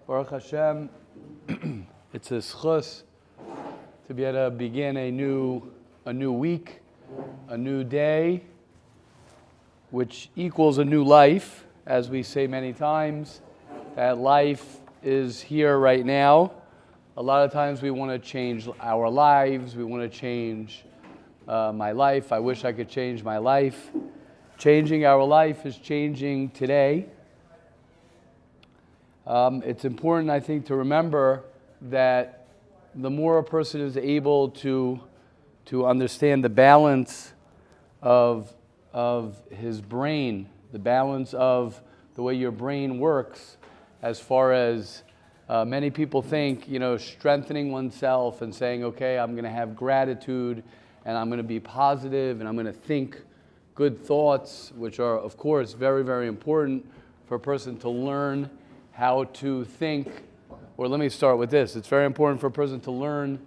Baruch Hashem, it's a schus to be able to begin a new week, a new day, which equals a new life, as we say many times. That life is here right now. A lot of times we want to change our lives. We want to change my life. I wish I could change my life. Changing our life is changing today. It's important, I think, to remember that the more a person is able to understand the balance of his brain, the balance of the way your brain works, as far as many people think, strengthening oneself and saying, okay, I'm going to have gratitude and I'm going to be positive and I'm going to think good thoughts, which are, of course, very, very important for a person to learn how to think. Or let me start with this. It's very important for a person to learn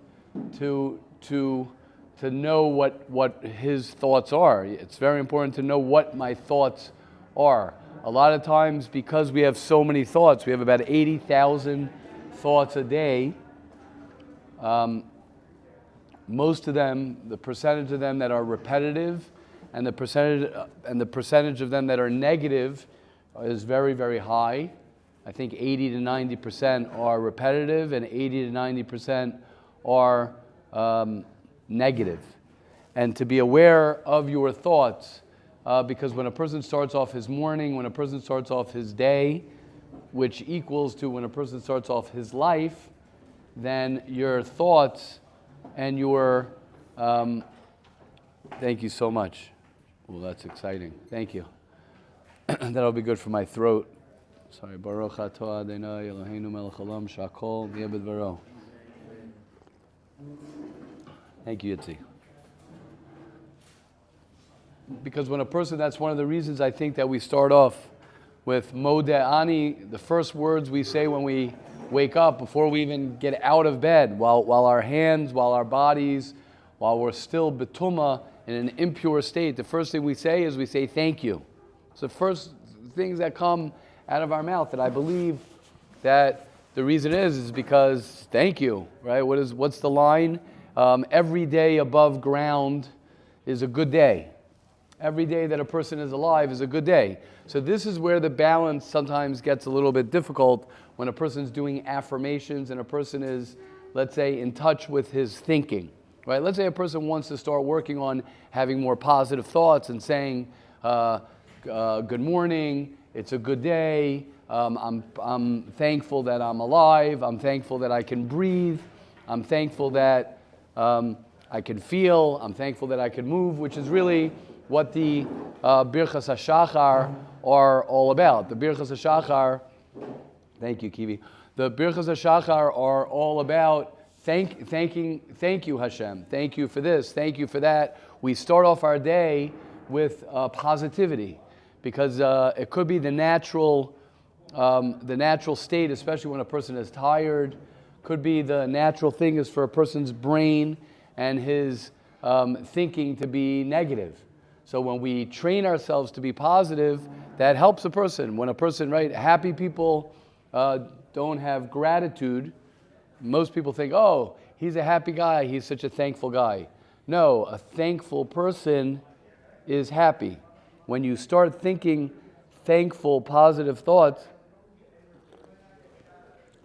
to know what his thoughts are. It's very important to know what my thoughts are. A lot of times, because we have so many thoughts, we have about 80,000 thoughts a day. Most of them, the percentage of them that are repetitive and the percentage of them that are negative is very, very high. I think 80 to 90% are repetitive and 80 to 90% are negative. And to be aware of your thoughts, because when a person starts off his morning, when a person starts off his day, which equals to when a person starts off his life, then your thoughts and your... thank you so much. Well, that's exciting. Thank you. That'll be good for my throat. Sorry. Baruch atah Adonai Eloheinu melech haolam shehakol nהיה b'dvaro. Thank you, Yitzi. Because when a person, that's one of the reasons I think that we start off with Modeh Ani, the first words we say when we wake up, before we even get out of bed, while our hands, while our bodies, while we're still betuma, in an impure state, the first thing we say is we say thank you. It's the first things that come out of our mouth, and I believe that the reason is because thank you, right? What's the line? Every day above ground is a good day. Every day that a person is alive is a good day. So this is where the balance sometimes gets a little bit difficult when a person's doing affirmations and a person is, let's say, in touch with his thinking. Right? Let's say a person wants to start working on having more positive thoughts and saying, good morning, it's a good day, I'm thankful that I'm alive, I'm thankful that I can breathe, I'm thankful that I can feel, I'm thankful that I can move, which is really what the Birchas HaShachar are all about. The Birchas HaShachar, thank you, Kiwi. The Birchas HaShachar are all about thank you, Hashem. Thank you for this. Thank you for that. We start off our day with positivity, because it could be the natural state, especially when a person is tired. Could be the natural thing is for a person's brain and his thinking to be negative. So when we train ourselves to be positive, that helps a person. When a person, right, happy people don't have gratitude. Most people think, oh, he's a happy guy, he's such a thankful guy. No, a thankful person is happy. When you start thinking thankful, positive thoughts,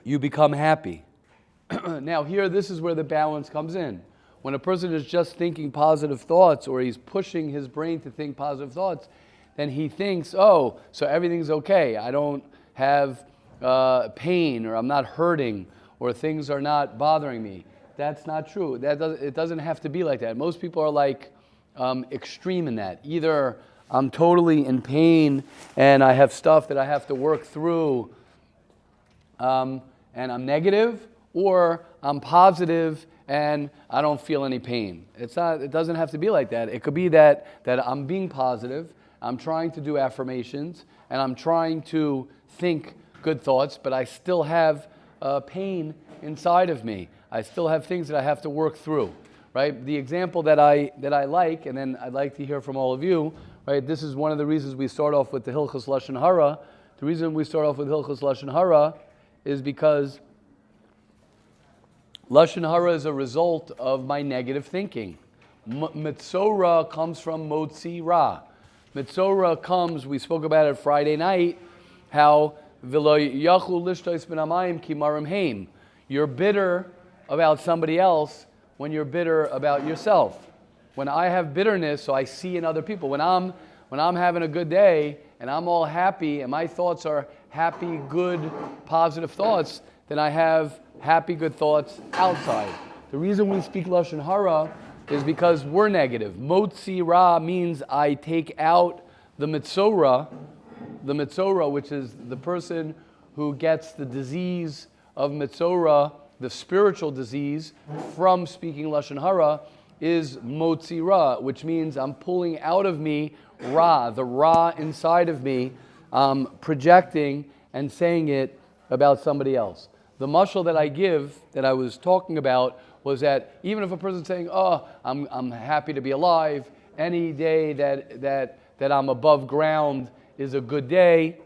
you become happy. Now here, this is where the balance comes in. When a person is just thinking positive thoughts, or he's pushing his brain to think positive thoughts, then he thinks, oh, so everything's okay. I don't have pain, or I'm not hurting, or things are not bothering me. That's not true. It doesn't have to be like that. Most people are like extreme in that. Either I'm totally in pain and I have stuff that I have to work through and I'm negative, or I'm positive and I don't feel any pain. It doesn't have to be like that. It could be that I'm being positive, I'm trying to do affirmations, and I'm trying to think good thoughts, but I still have pain inside of me. I still have things that I have to work through, right? The example that I like, and then I'd like to hear from all of you, right? This is one of the reasons we start off with the Hilchos Lashon Hara. The reason we start off with Hilchos Lashon Hara is because Lashon Hara is a result of my negative thinking. Mitzora comes from Motzi Ra. Mitzora comes, we spoke about it Friday night, how you're bitter about somebody else when you're bitter about yourself. When I have bitterness, so I see in other people. When I'm having a good day and I'm all happy and my thoughts are happy, good, positive thoughts, then I have happy, good thoughts outside. The reason we speak Lashon Hara is because we're negative. Motzi Ra means I take out the Mitzora, which is the person who gets the disease of Mitzora, the spiritual disease, from speaking Lashon Hara, is Motzi Ra, which means I'm pulling out of me Ra, the Ra inside of me, projecting and saying it about somebody else. The mashal that I give, that I was talking about, was that even if a person's saying, "Oh, I'm happy to be alive," any day that I'm above ground is a good day,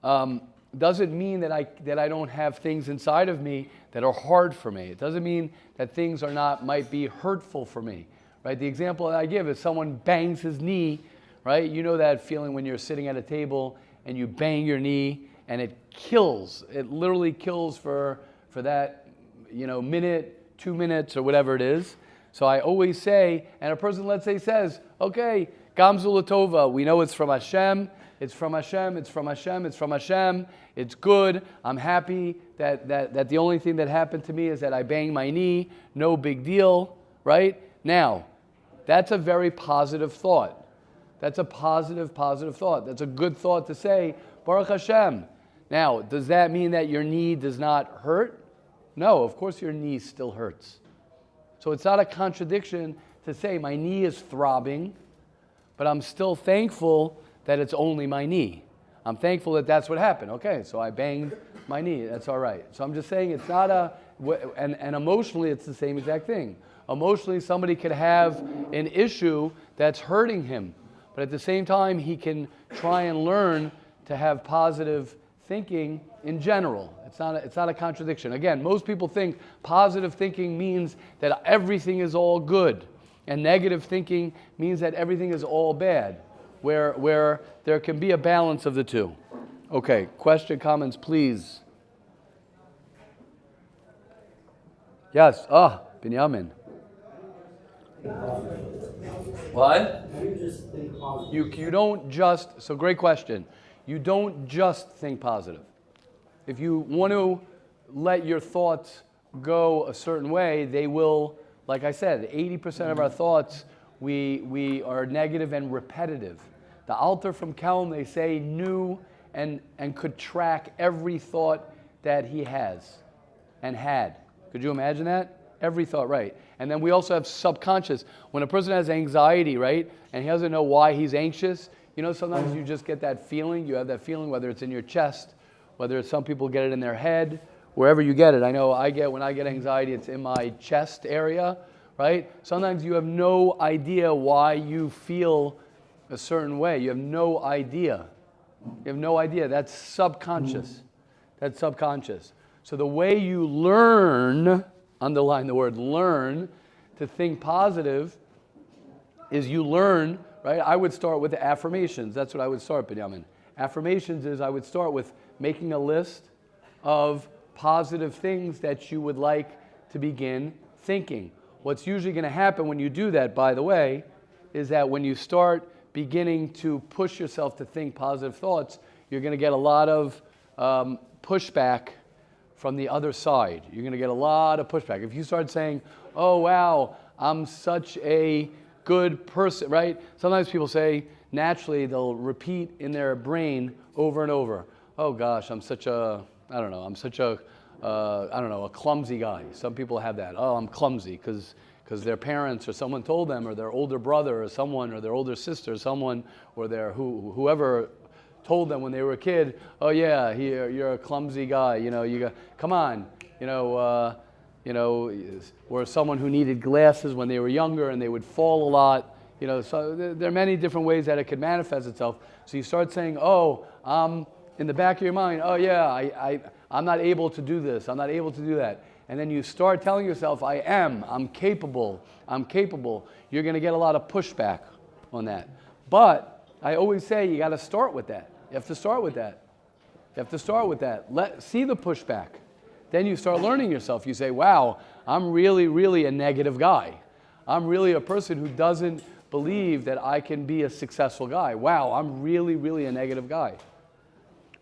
doesn't mean that I don't have things inside of me that are hard for me. It doesn't mean that things might be hurtful for me, right? The example that I give is someone bangs his knee, right? You know that feeling when you're sitting at a table and you bang your knee and it kills. It literally kills for that, minute, 2 minutes, or whatever it is. So I always say, and a person, let's say, says, okay, Gamzu Latova, we know it's from Hashem, it's from Hashem, it's from Hashem, it's from Hashem, it's good, I'm happy that the only thing that happened to me is that I banged my knee, no big deal, right? Now, that's a very positive thought. That's a positive thought. That's a good thought to say, Baruch Hashem. Now, does that mean that your knee does not hurt? No, of course your knee still hurts. So it's not a contradiction to say my knee is throbbing, but I'm still thankful that it's only my knee. I'm thankful that that's what happened. Okay, so I banged my knee. That's all right. So I'm just saying it's not and emotionally it's the same exact thing. Emotionally, somebody could have an issue that's hurting him, but at the same time, he can try and learn to have positive thinking in general. It's not a contradiction. Again, most people think positive thinking means that everything is all good, and negative thinking means that everything is all bad, where there can be a balance of the two. Okay, question, comments, please. Yes, Binyamin. What? You don't just, so great question. You don't just think positive. If you want to let your thoughts go a certain way, they will, like I said, 80% of our thoughts, we are negative and repetitive. The Alter from Kelm, they say, knew and could track every thought that he has and had. Could you imagine that? Every thought, right. And then we also have subconscious. When a person has anxiety, right, and he doesn't know why he's anxious, sometimes you just get that feeling. You have that feeling, whether it's in your chest, whether it's some people get it in their head, wherever you get it. I know when I get anxiety, it's in my chest area, right? Sometimes you have no idea why you feel a certain way. You have no idea. You have no idea. That's subconscious. That's subconscious. So the way you learn, underline the word learn, to think positive is you learn, right? I would start with the affirmations. That's what I would start, Binyamin. Affirmations is I would start with making a list of positive things that you would like to begin thinking. What's usually going to happen when you do that, by the way, is that when you start beginning to push yourself to think positive thoughts, you're going to get a lot of pushback from the other side. You're going to get a lot of pushback. If you start saying, oh, wow, I'm such a good person, right? Sometimes people say, naturally, they'll repeat in their brain over and over, oh gosh, I'm such a clumsy guy. Some people have that. Oh, I'm clumsy because their parents or someone told them, or their older brother or someone, or their older sister or someone, or whoever told them when they were a kid, oh yeah, you're a clumsy guy. Come on, or someone who needed glasses when they were younger and they would fall a lot. So there are many different ways that it could manifest itself. So you start saying, oh, I'm in the back of your mind, oh yeah, I'm not able to do this, I'm not able to do that. And then you start telling yourself, I'm capable, you're going to get a lot of pushback on that. But I always say you got to start with that. You have to start with that. See the pushback. Then you start learning yourself. You say, wow, I'm really, really a negative guy. I'm really a person who doesn't believe that I can be a successful guy. Wow, I'm really, really a negative guy.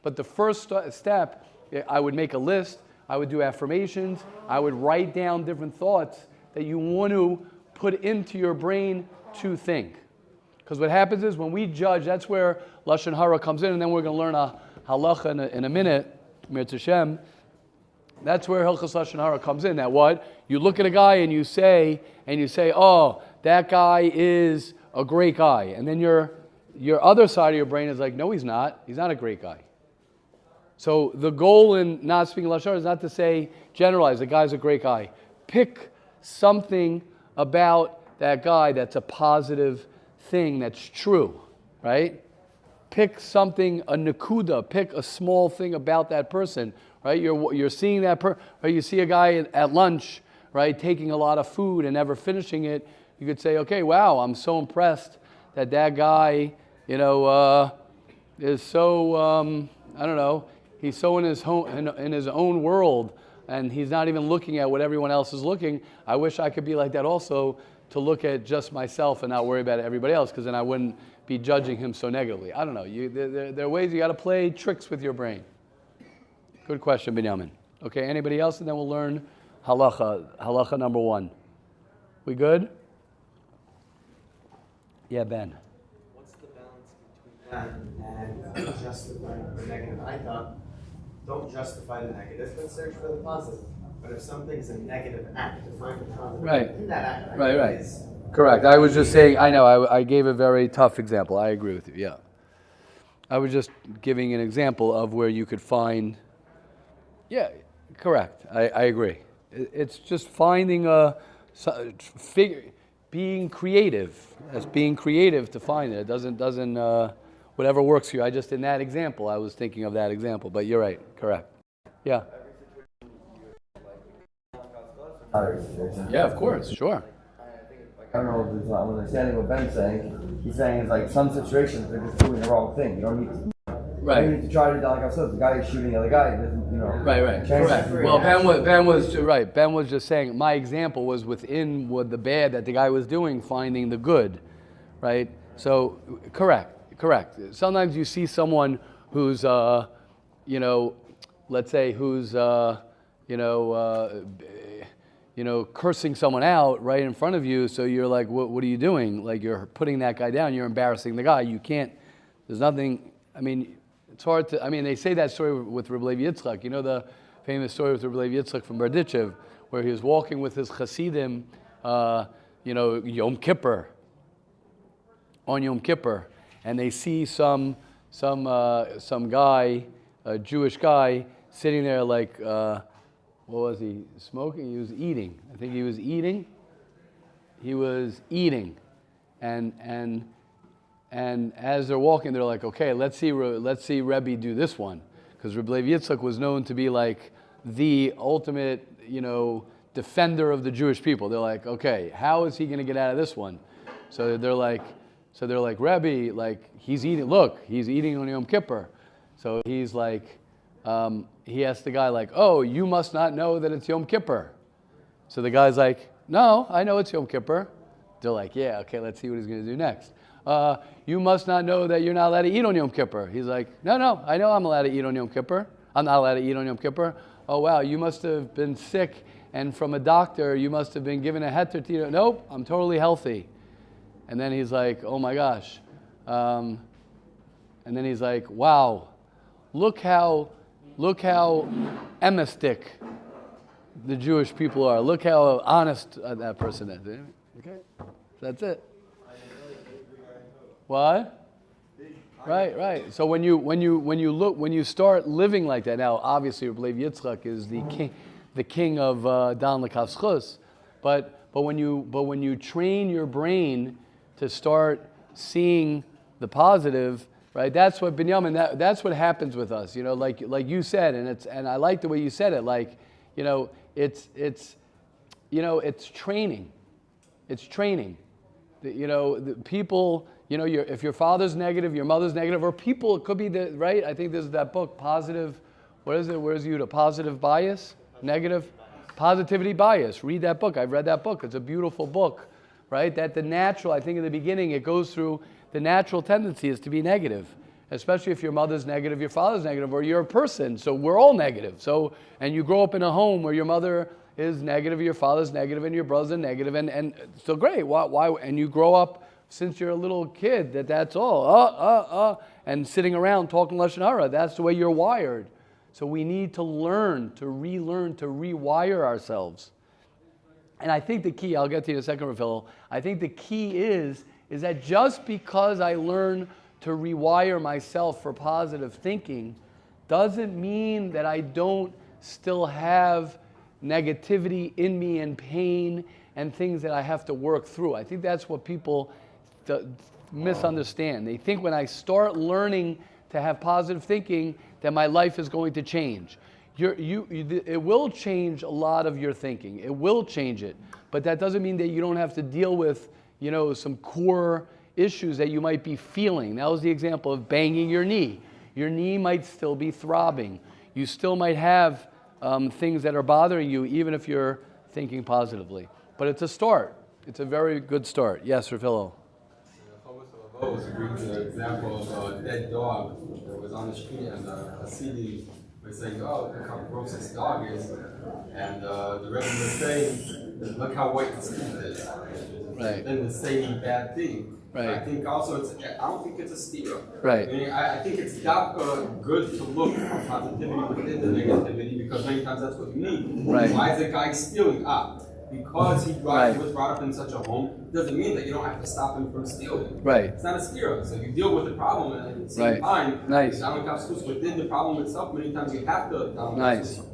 But the first step, I would make a list, I would do affirmations, I would write down different thoughts that you want to put into your brain to think. Because what happens is when we judge, that's where Lashon Hara comes in, and then we're going to learn a halacha in a minute, Mirz Hashem. That's where Hilchos Lashon Hara comes in. That what? You look at a guy and you say, oh, that guy is a great guy. And then your other side of your brain is like, no, he's not. He's not a great guy. So the goal in not speaking Lashon Hara is not to say, generalize, the guy's a great guy. Pick something about that guy that's a positive thing that's true, right? Pick something, a nakuda, pick a small thing about that person, right? You're seeing that person, right? You see a guy at lunch, right, taking a lot of food and never finishing it. You could say, okay, wow, I'm so impressed that guy, is so, I don't know, he's so in his own world, and he's not even looking at what everyone else is looking. I wish I could be like that also, to look at just myself and not worry about everybody else, because then I wouldn't be judging him so negatively. I don't know. There are ways you got to play tricks with your brain. Good question, Binyamin. Okay, anybody else? And then we'll learn halacha number 1. We good? Yeah, Ben. What's the balance between that and justifying the negative? I thought, don't justify the negative, but search for the positive. But if something's a negative act, to find the positive in that act, right. Correct. I was just saying, I know, I gave a very tough example. I agree with you, yeah. I was just giving an example of where you could find, yeah, correct. I agree. It's just finding being creative. That's being creative to find it. It doesn't whatever works for you. In that example, I was thinking of that example, but you're right, correct. Yeah. Yeah, of course, sure. I don't know if I'm understanding what Ben's saying. He's saying it's like some situations they're just doing the wrong thing. You don't need to. Right. You need to try to, like I said, the guy is shooting the other guy. Doesn't, Right. Correct. Well, Ben was right. Ben was just saying my example was within what the bad that the guy was doing, finding the good, right? So correct. Sometimes you see someone who's, let's say who's, cursing someone out right in front of you, so you're like, what are you doing? Like, you're putting that guy down, you're embarrassing the guy. You can't, there's nothing, it's hard to, they say that story with Rabbi Yitzchak. You know the famous story with Rabbi Yitzchak from Berditchev, where he was walking with his Hasidim, Yom Kippur, on Yom Kippur, and they see some guy, a Jewish guy, sitting there like, what was he smoking? He was eating. I think he was eating. And as they're walking, they're like, okay, let's see Rebbe do this one, because Rebbe Yitzchak was known to be like the ultimate, defender of the Jewish people. They're like, okay, how is he going to get out of this one? So they're like, Rebbe, like he's eating. Look, he's eating on Yom Kippur. So he's like. He asked the guy like, oh, you must not know that it's Yom Kippur. So the guy's like, no, I know it's Yom Kippur. They're like, yeah, okay, let's see what he's going to do next. You must not know that you're not allowed to eat on Yom Kippur. He's like, no, I know I'm allowed to eat on Yom Kippur. I'm not allowed to eat on Yom Kippur. Oh, wow, you must have been sick, and from a doctor, you must have been given a heter to eat. Nope, I'm totally healthy. And then he's like, oh my gosh. And then he's like, wow, look how emistic the Jewish people are. Look how honest that person is. Okay, that's it. What? Right. So when you start living like that, now obviously Rabbi Yitzchak is the king of Dan L'Kaf Schus, but when you train your brain to start seeing the positive, right? That's what Binyamin. That's what happens with us, like you said, and I like the way you said it. Like, it's training. It's training. The people. If your father's negative, your mother's negative, or people, it could be right. I think there's that book, Positive. What is it? Where's you? The Positive Bias, Negative, Positivity Bias. Read that book. I've read that book. It's a beautiful book, right? That the natural. I think in the beginning it goes through the natural tendency is to be negative, especially if your mother's negative, your father's negative, or you're a person. So we're all negative. So and you grow up in a home where your mother is negative, your father's negative, and your brother's are negative, and so great. Why? And you grow up. Since you're a little kid, that's all, and sitting around talking Lashon Hara, that's the way you're wired. So we need to learn, to relearn, to rewire ourselves. And I think the key, I'll get to you in a second, Rafil, I think the key is that just because I learn to rewire myself for positive thinking doesn't mean that I don't still have negativity in me and pain and things that I have to work through. I think that's what people misunderstand. They think when I start learning to have positive thinking that my life is going to change. It will change a lot of your thinking. It will change it. But that doesn't mean that you don't have to deal with, some core issues that you might be feeling. That was the example of banging your knee. Your knee might still be throbbing. You still might have things that are bothering you, even if you're thinking positively. But it's a start. It's a very good start. Yes, Rafilo. I was agreeing to the example of a dead dog that was on the street, and a CD was saying, "Oh, look how gross this dog is," and the Rebbe was saying, "Look how white its teeth is." Right. Then the same bad thing. Right. I think also I don't think it's a steer. Right. I think it's good to look for positivity within the negativity, because many times that's what you need. Right. Why is the guy stealing? Because he was brought up in such a home, doesn't mean that you don't have to stop him from stealing. Right. It's not a steer. So you deal with the problem, and at the same time, Nice. within the problem itself, many times you have to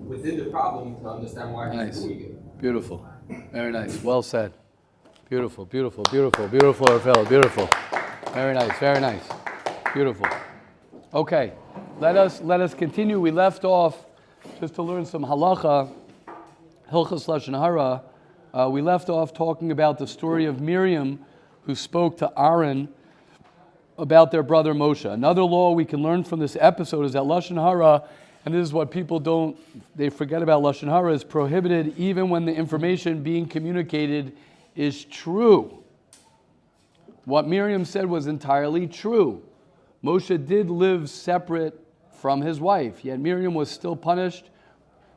within the problem to understand why he's doing it. Beautiful. Very nice. Well said. Beautiful, beautiful, beautiful, beautiful, Raphael. Beautiful. Very nice, very nice. Beautiful. Okay, let us continue. We left off, just to learn some halacha, Hilchos Lashon Hara. We left off talking about the story of Miriam, who spoke to Aaron about their brother Moshe. Another law we can learn from this episode is that Lashon Hara, and this is what people they forget about Lashon Hara, is prohibited even when the information being communicated is true. What Miriam said was entirely true. Moshe did live separate from his wife, yet Miriam was still punished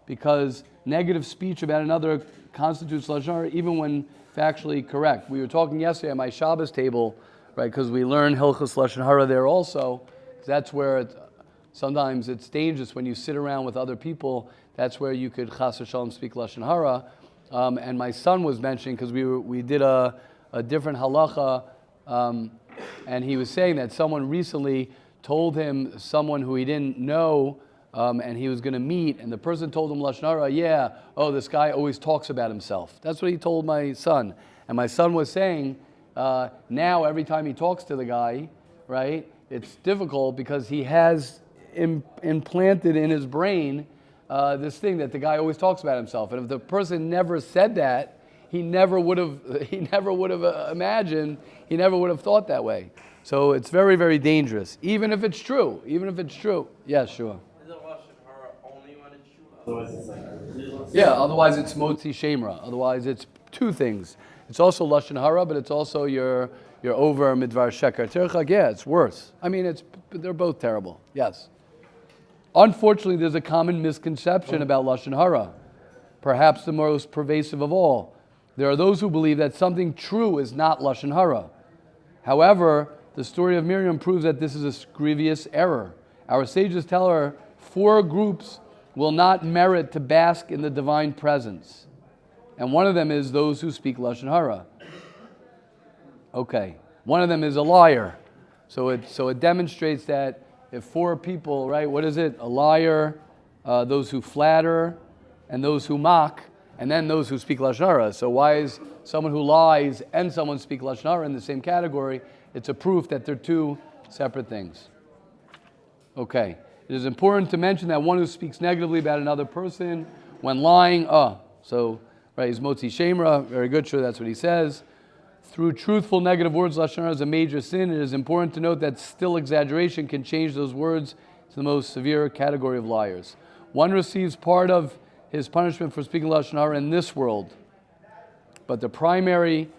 because negative speech about another constitutes Lashon Hara even when factually correct. We were talking yesterday at my Shabbos table, right, because we learn Hilchos Lashon Hara there also. That's where sometimes it's dangerous when you sit around with other people. That's where you could chas v'shalom speak Lashon Hara. And my son was mentioning, because we did a different halacha, and he was saying that someone recently told him someone who he didn't know, and he was going to meet, and the person told him Lashon Hara, this guy always talks about himself. That's what he told my son. And my son was saying, now every time he talks to the guy, right, it's difficult because he has implanted in his brain this thing that the guy always talks about himself. And if the person never said that, he never would have imagined, he never would have thought that way. So it's very, very dangerous, even if it's true. Yes, sure. Is it Lashon Hara only when it's true? Otherwise it's like... Yeah, otherwise it's motzi shemra. Otherwise it's two things. It's also Lashon Hara, but it's also your over midvar sheker tirchak. Yeah, it's worse. I mean, they're both terrible. Yes. Unfortunately, there's a common misconception about Lashon Hara, perhaps the most pervasive of all. There are those who believe that something true is not Lashon Hara. However, the story of Miriam proves that this is a grievous error. Our sages tell her 4 groups will not merit to bask in the divine presence. And one of them is those who speak Lashon Hara. Okay. One of them is a liar. So it demonstrates that if 4 people, right, what is it? A liar, those who flatter, and those who mock, and then those who speak Lashon Hara. So why is someone who lies and someone speak Lashon Hara in the same category? It's a proof that they're 2 separate things. Okay. It is important to mention that one who speaks negatively about another person when lying, right, he's motzi shemra, very good, sure, that's what he says. Through truthful negative words, lashon hara is a major sin. It is important to note that still exaggeration can change those words to the most severe category of liars. One receives part of his punishment for speaking lashon hara in this world, but the primary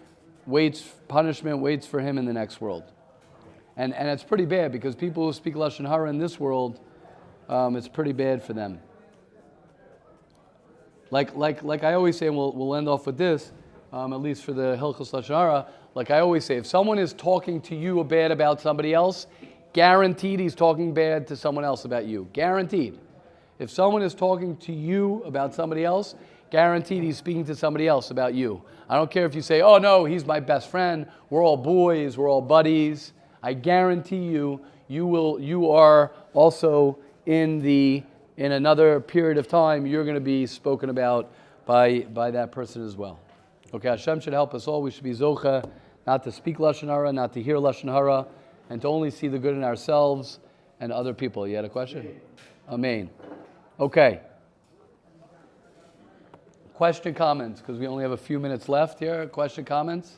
punishment waits for him in the next world. And it's pretty bad because people who speak lashon hara in this world, it's pretty bad for them. Like I always say, and we'll end off with this, at least for the Hilchos Lashon Hara, like I always say, if someone is talking to you bad about somebody else, guaranteed he's talking bad to someone else about you. Guaranteed. If someone is talking to you about somebody else, guaranteed he's speaking to somebody else about you. I don't care if you say, oh no, he's my best friend, we're all boys, we're all buddies. I guarantee you are also in another period of time, you're going to be spoken about by that person as well. Okay, Hashem should help us all. We should be zocha, not to speak lashon hara, not to hear lashon hara, and to only see the good in ourselves and other people. You had a question? Amen. Okay. Question, comments, because we only have a few minutes left here. Question, comments?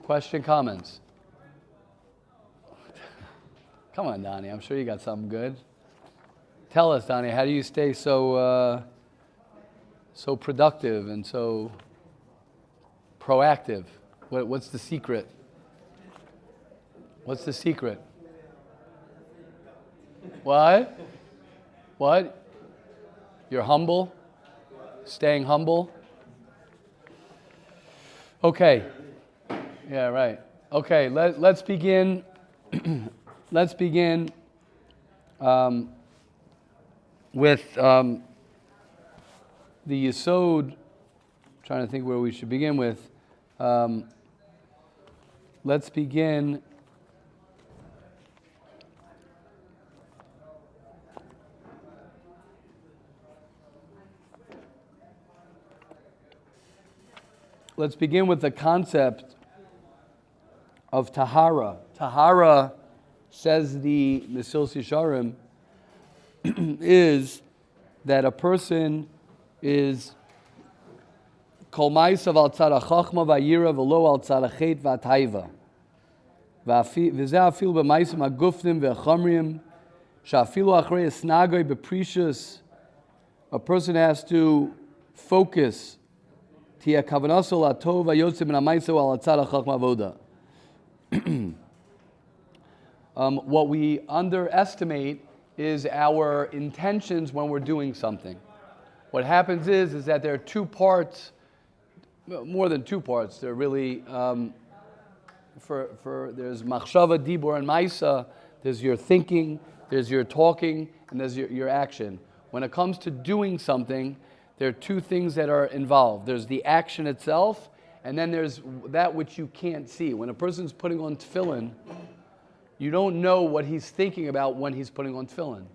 Question, comments? Come on, Donnie. I'm sure you got something good. Tell us, Donnie, how do you stay so productive and so proactive? What's the secret? What's the secret? What? What? You're humble? Staying humble? Okay. Yeah, right. Okay, let's begin. Let's begin with the Yesod. Trying to think where we should begin with. Let's begin. Let's begin with the concept of tahara. Tahara, says the Mesilas Yesharim, is that a person is kol ma'asav al tzad hachachma va'yira v'lo al tzad hachet v'ataiva. V'zeh afilu b'ma'asim hagufnim v'chamrim she'afilu achrei esnagoi b'prishus. A person has to focus. Tia kavanaso latov v'yotzim min ha'ma'asav al tzad hachachma avoda. What we underestimate is our intentions when we're doing something. What happens is that there are two parts, more than two parts. There are really, there's machshava, dibur, and maisa. There's your thinking, there's your talking, and there's your action. When it comes to doing something, there are two things that are involved. There's the action itself, and then there's that which you can't see. When a person's putting on tefillin, you don't know what he's thinking about when he's putting on tefillin.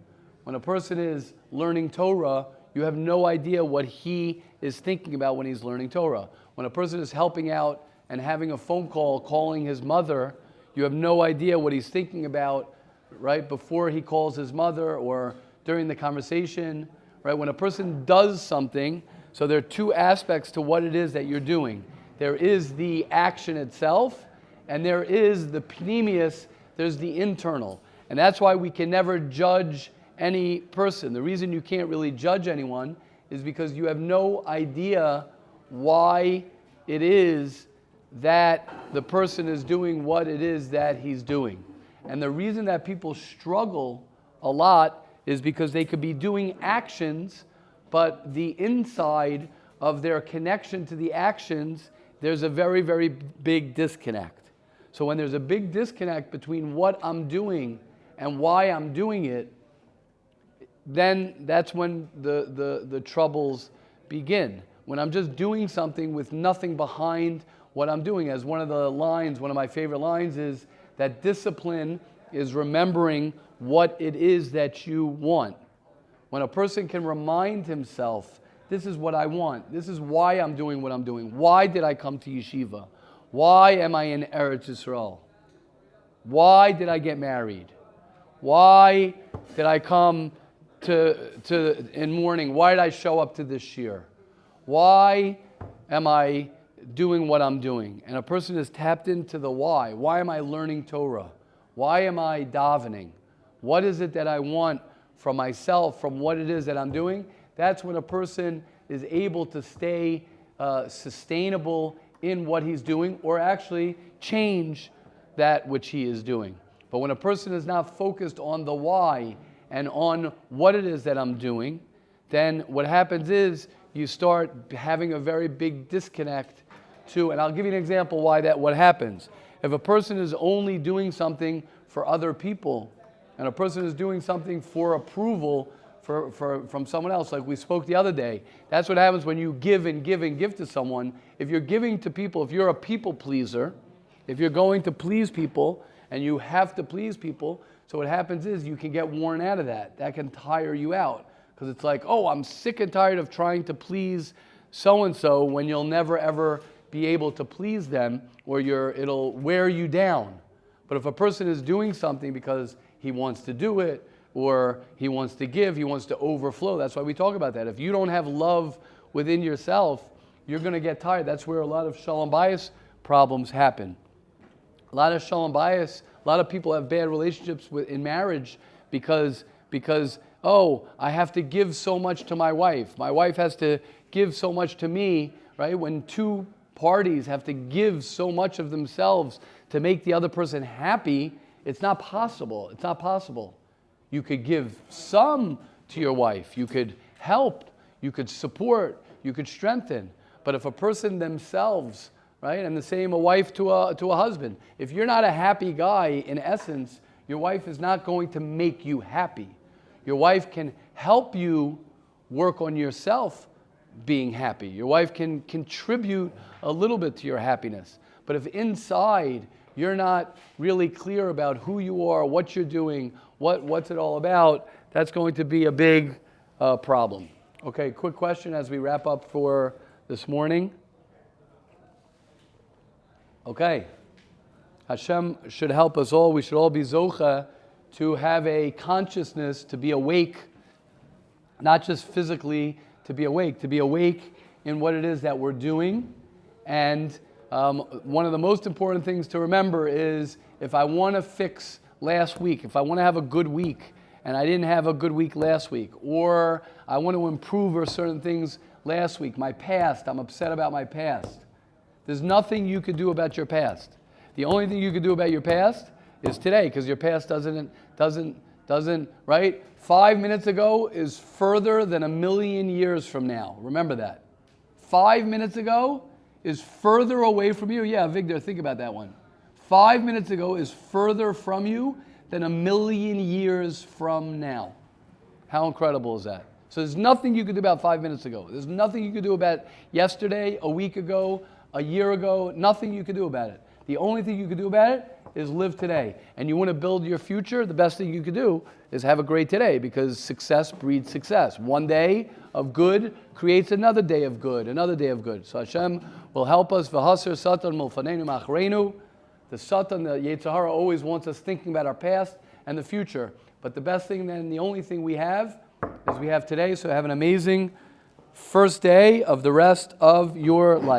When a person is learning Torah, you have no idea what he is thinking about when he's learning Torah. When a person is helping out and having a phone call, calling his mother, you have no idea what he's thinking about right before he calls his mother or during the conversation. Right? When a person does something, so there are two aspects to what it is that you're doing. There is the action itself, and there is the pnimius, there's the internal. And that's why we can never judge any person. The reason you can't really judge anyone is because you have no idea why it is that the person is doing what it is that he's doing. And the reason that people struggle a lot is because they could be doing actions, but the inside of their connection to the actions, there's a very, very big disconnect. So when there's a big disconnect between what I'm doing and why I'm doing it, then that's when the troubles begin. When I'm just doing something with nothing behind what I'm doing. As one of the lines, one of my favorite lines is that discipline is remembering what it is that you want. When a person can remind himself, this is what I want. This is why I'm doing what I'm doing. Why did I come to yeshiva? Why am I in Eretz Yisrael? Why did I get married? Why did I come in mourning? Why did I show up to this year? Why am I doing what I'm doing? And a person is tapped into the why. Why am I learning Torah? Why am I davening? What is it that I want from myself, from what it is that I'm doing? That's when a person is able to stay sustainable in what he's doing, or actually change that which he is doing. But when a person is not focused on the why and on what it is that I'm doing, then what happens is you start having a very big disconnect to, and I'll give you an example what happens. If a person is only doing something for other people, and a person is doing something for approval from someone else, like we spoke the other day, that's what happens when you give and give and give to someone. If you're giving to people, if you're a people pleaser, if you're going to please people, and you have to please people, so what happens is you can get worn out of that. That can tire you out. Because it's like, oh, I'm sick and tired of trying to please so-and-so when you'll never ever be able to please them, or it'll wear you down. But if a person is doing something because he wants to do it, or he wants to give, he wants to overflow, that's why we talk about that. If you don't have love within yourself, you're going to get tired. That's where a lot of shalom bayis problems happen. A lot of shalom bayis, a lot of people have bad relationships in marriage because oh, I have to give so much to my wife. My wife has to give so much to me, right? When two parties have to give so much of themselves to make the other person happy, it's not possible. It's not possible. You could give some to your wife. You could help. You could support. You could strengthen. But if a person themselves, right, and the same a wife to a husband, if you're not a happy guy, in essence, your wife is not going to make you happy. Your wife can help you work on yourself being happy. Your wife can contribute a little bit to your happiness. But if inside you're not really clear about who you are, what you're doing, what's it all about, that's going to be a big problem. Okay, quick question as we wrap up for this morning. Okay, Hashem should help us all. We should all be zocha to have a consciousness, to be awake, not just physically to be awake in what it is that we're doing. And one of the most important things to remember is, if I want to fix last week, if I want to have a good week, and I didn't have a good week last week, or I want to improve certain things last week, my past, I'm upset about my past. There's nothing you could do about your past. The only thing you could do about your past is today, because your past doesn't, right? 5 minutes ago is further than 1,000,000 years from now. Remember that. 5 minutes ago is further away from you. Yeah, Victor, think about that one. 5 minutes ago is further from you than 1,000,000 years from now. How incredible is that? So there's nothing you could do about 5 minutes ago. There's nothing you could do about yesterday, a week ago, a year ago. Nothing you could do about it. The only thing you could do about it is live today. And you want to build your future, the best thing you could do is have a great today, because success breeds success. One day of good creates another day of good, another day of good. So Hashem will help us. V'haser satan milfaneinu machreinu. The Satan, the Yetzer Hara, always wants us thinking about our past and the future. But the best thing then, the only thing we have, is we have today. So have an amazing first day of the rest of your life.